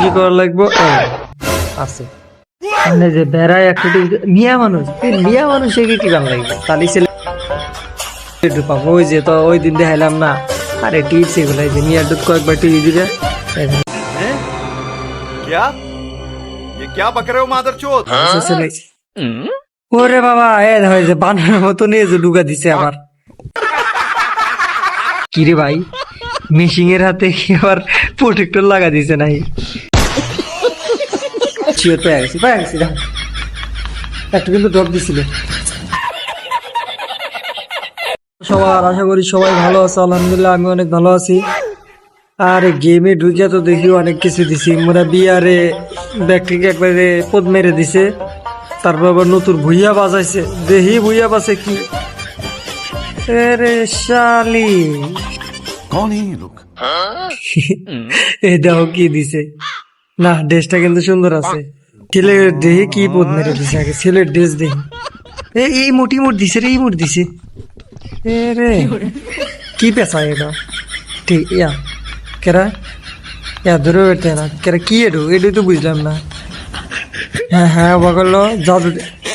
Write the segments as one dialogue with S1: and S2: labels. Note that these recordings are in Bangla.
S1: কি করা লাগবো আছে মানে যে বেড়ায় একটা মিয়া মানুষ মিয়া মানুষ কি গান লাগবে তাহলে ছেলে পাবো ওই যে তো ওই দিন দেখাইলাম না আরে টিপস এগুলো যে মিয়া দুধ কয়েকবার টিভি দিবে
S2: क्या ये क्या बक रहे हो मादरचोद
S1: ওরে বাবা এ হয় যে বানানোর মতো নিয়ে যে ডুগা দিছে আবার কিরে ভাই মেশিং এর হাতে আবার প্রোটেক্টর লাগা দিছে নাই চিও তো পাই গেছি একটু কিন্তু ড্রপ দিছিল সবার আশা করি সবাই ভালো আছে আলহামদুলিল্লাহ আমি অনেক ভালো আছি আর গেমে ঢুকে তো দেখি অনেক কিছু দিছি মোরা বিয়ারে ব্যাকটিকে একবারে পদ মেরে দিছে তারপর আবার নতুন ভুইয়া বাজাইছে দেখি ভুইয়া বাজে কি শালি
S2: कौन है ये लोग
S1: এই দেখো কি দিছে না ড্রেসটা কিন্তু সুন্দর আছে ছেলের দেহে কি পদ মেরে দিছে আগে ছেলের ড্রেস দেখি এই মোটি মোট দিছে রে এই মোট দিছে রে কি পেশা এটা ঠিক ইয়া কেরা ইয়া ধরে বেটে না কেরা কি এটাই তো বুঝলাম না হ্যাঁ হ্যাঁ বগলো জাদু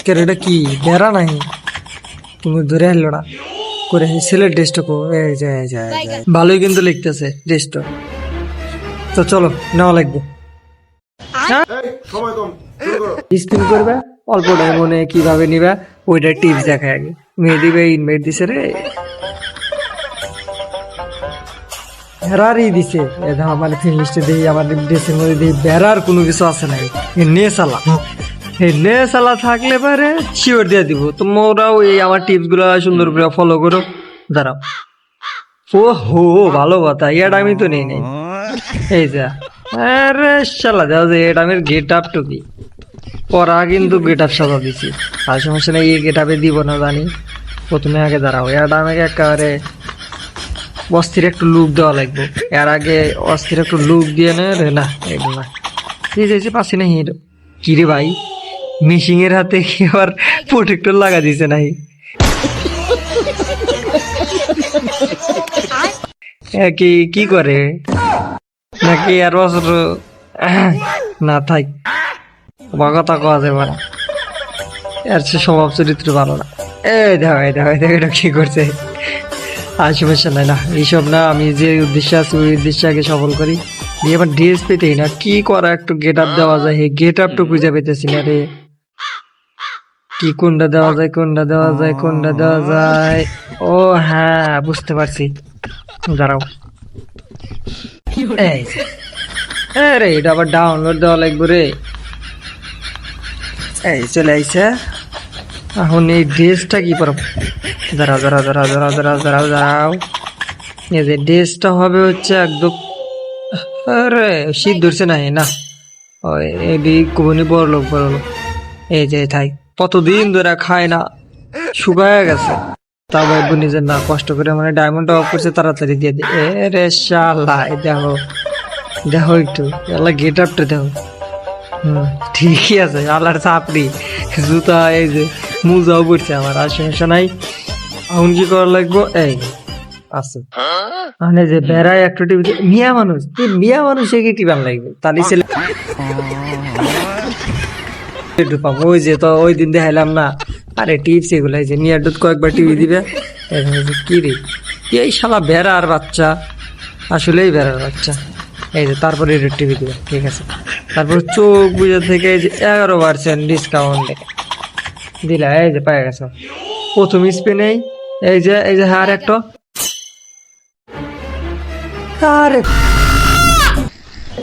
S1: কেরা এটা কি বেড়া নাই তুমি ধরে আসলো না করে ছেলের ড্রেসটা কো ভালোই কিন্তু লিখতেছে ড্রেসটা তো চলো নেওয়া লাগবে স্পিন করবে অল্প টাইমে কিভাবে নিবা ওইটা টিপস দেখা আগে মেয়ে দিবে ইনভাইট দিছে রে হেরারই দিছে মানে ফিনিশে দিই আমাদের ড্রেসের মধ্যে দিই বেড়ার কোনো কিছু আছে নাই নে সালা থাকলে পারে শিওর দিয়ে দিব তোমরাও এই আমার টিপস গুলো সুন্দর করে ফলো করো দাঁড়াও ও হো ভালো কথা এটা আমি তো নেই নাই এই যা আরে শালা দাও যে এটা আমি গেট আপ টুকি পরা কিন্তু গেট আপ সাজা দিছি আর সমস্যা নেই এই গেট আপে দিব না জানি প্রথমে আগে দাঁড়াও এটা আমাকে একেবারে অস্থির একটু লুক দেওয়া লাগবে এর আগে অস্থির একটু লুক দিয়ে নে না এগুলো না এই যে পাচ্ছি না হিরো কিরে ভাই মেশিং এর হাতে আবার প্রোটেক্টর লাগা দিছে নাই কি করে নাকি আর বছর না থাক কথা কওয়া যাবে না এর স্বভাব চরিত্র ভালো না এই দেখো এটা কি করছে আর সমস্যা নাই না এইসব না আমি যে উদ্দেশ্যে আছি ওই উদ্দেশ্যে আগে সফল করি দিয়ে আবার ড্রেস পেতেই না কি করা একটু গেট আপ দেওয়া যায় গেট আপ টু খুঁজে পেতেছি না রে কি কোনটা দেওয়া যায় ও হ্যাঁ বুঝতে পারছি দাঁড়াও এই রে এটা আবার ডাউনলোড দেওয়া লাগবে রে এই চলে আইছে এখন এই ড্রেসটা কি করব দাঁড়াও এই যে ড্রেসটা হবে হচ্ছে একদম আরে শীত ধরছে না এই কোবনি বড় লোক এই যে থাই কতদিন ধরে খায় না শুকায় গেছে তা ভাইবো নিজের না কষ্ট করে মানে ডায়মন্ড অফ করছে তাড়াতাড়ি দিয়ে দে রে শালা দেখো একটু এলা গেট আপটা দেখো ঠিকই আছে আল্লাহর চাপড়ি জুতা এই যে মুজাও পড়ছে আমার আর সমস্যা নাই এখন কি করা লাগবো এই আছে মানে যে বেড়ায় একটা টিভি মিয়া মানুষ কি টিভি লাগবে তাহলে ছেলে পাবো ওই যে তো ওই দিন দেখাইলাম না আরে টিপস এগুলো যে মিয়া দুধ কয়েকবার টিভি দিবে কি রে এই শালা বেড়ার বাচ্চা আসলেই বেড়ার বাচ্চা এই যে তারপরে টিভি দিবে ঠিক আছে তারপর চোখ বুঝে থেকে এই যে 11% ডিসকাউন্ট দিলা এই যে পাই গেছো প্রথম স্পিনে এই যে হার একটা আরে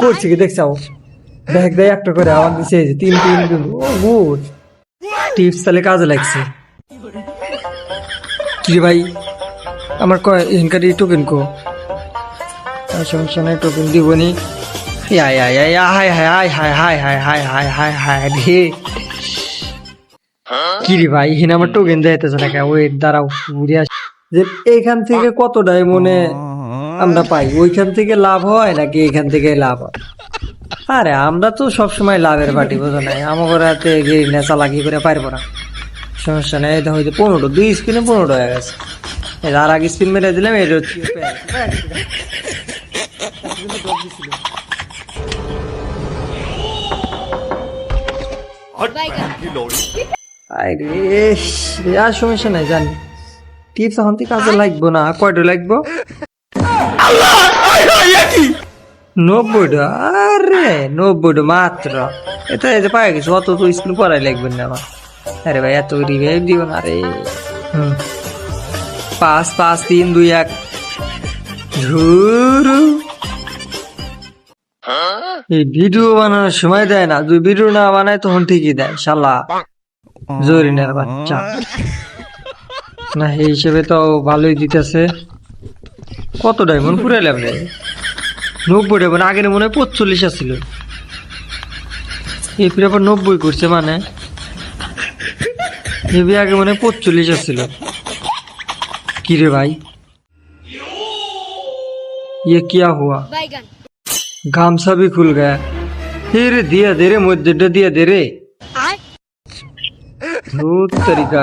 S1: করছি কি দেখছাও দেখ একটা করে আমার দিছে এই যে 3 ও গুড টিপস তাহলে কাজে লাগছে কি ভাই আমার কয় ইনকারি টোকেন কো সমস্যা নাই টোকেন দিবনি কি রে ভাই হিনা আমার টোকেন যাইতেছে না ওয়েট দাঁড়াও ঘুরে আস যে এইখান থেকে কত ডায়মন্ডে আমরা পাই ওইখান থেকে লাভ হয় নাকি এইখান থেকে লাভ হয় আরে আমরা তো সবসময় লাভের পার্টি বোঝো নাই আমার হাতে নেশা লাগিয়ে করে পারবো না সমস্যা নেই এটা হয়তো 15 2 স্পিনে 15 হয়ে গেছে আর আগে স্পিন মেরে দিলাম এটা হচ্ছে
S2: हट की लौड़ी
S1: আরে আর সমস্যা নাই জানি টিপস এখন থেকে কাজে লাগবো না কয়টা লাগবো 90টা আরে 90টা মাত্র এটা এই যে পাই গেছে অত তো স্কুল পড়াই লাগবে না আমার আরে ভাই এত রিভাইভ দিও না রে 5 5 3 2 1 ঝুরু এই ভিডিও বানানোর সময় দেয় না তুই ভিডিও না বানায় তখন ঠিকই দেয় শালা জরিনের বাচ্চা না এই হিসেবে তো ভালোই দিতেছে কত ডায়মন্ড পুরাইলাম রে 90 ডায়মন্ড আগের মনে হয় 45 আসছিল এই ফিরে আবার 90 করছে মানে এবি আগে মনে হয় 45 আসছিল কি রে ভাই ये क्या हुआ गामछा भी खुल गया फिर दिया दे रे मुझे दिया दे रे बहुत तरीका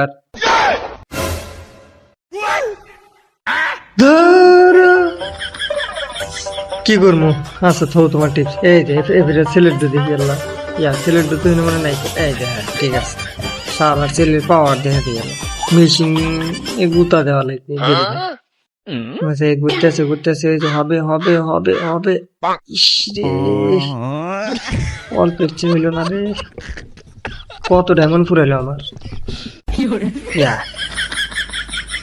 S1: কি করবো আচ্ছা থো তোমার টিপস এই যে এবারে সিলেক্ট দিয়ে দেখি আল্লাহ ইয়া সিলেক্ট দিতে মনে নাই এই যে হ্যাঁ ঠিক আছে সারা সেলের পাওয়ার দেখে দিয়ে মেশিন এ গুতা দেওয়া লাগবে ঘুরতেছে ঘুরতেছে ওই যে হবে হবে হবে হবে ইসরে অল্পের চেয়ে হইল না রে কত ডায়মন্ড ফুরাইলো আমার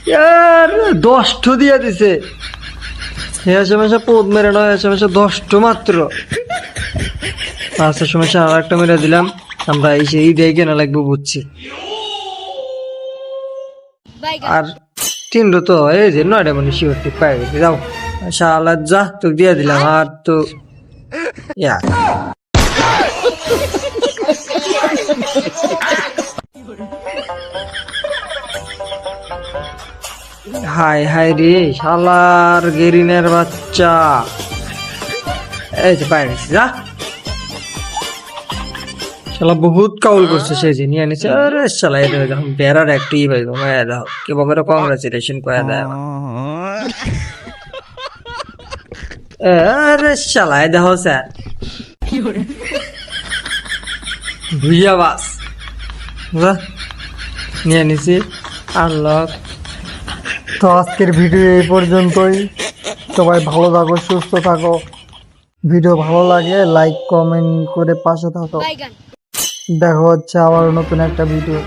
S1: ইয়ার 10টো দিয়ে দিছে সমস্যা পোদ মেরে নয় সমস্যা 10টো মাত্র আচ্ছা সমস্যা আর একটা মেরে দিলাম আমরা এই সেই দিয়ে কেনা লাগবে বুঝছি আর 3টো তো এই যে 9টা মানে শিওর ঠিক পাই গেছে যাও শালা যা তো দিয়ে দিলাম আর তো ইয়া হাই হাই রে শালার গেরিনের বাচ্চা এই যে পাই গেছে যা শালা বহুত কাউল করছে সেই যে নিয়ে নিছে আরে শালা এটা যখন বেড়ার একটি ভাই ঘুমায় দাও কে বকরে কংগ্রাচুলেশন করে দেয় আরে শালা এই দেখো স্যার ভুইয়া বাস নিয়ে নিছি আল্লাহ তো আজকের ভিডিও এই পর্যন্তই সবাই ভালো থাকো সুস্থ থাকো ভিডিও ভালো লাগে লাইক কমেন্ট করে পাশে থাকো দেখা হচ্ছে আবার নতুন একটা ভিডিও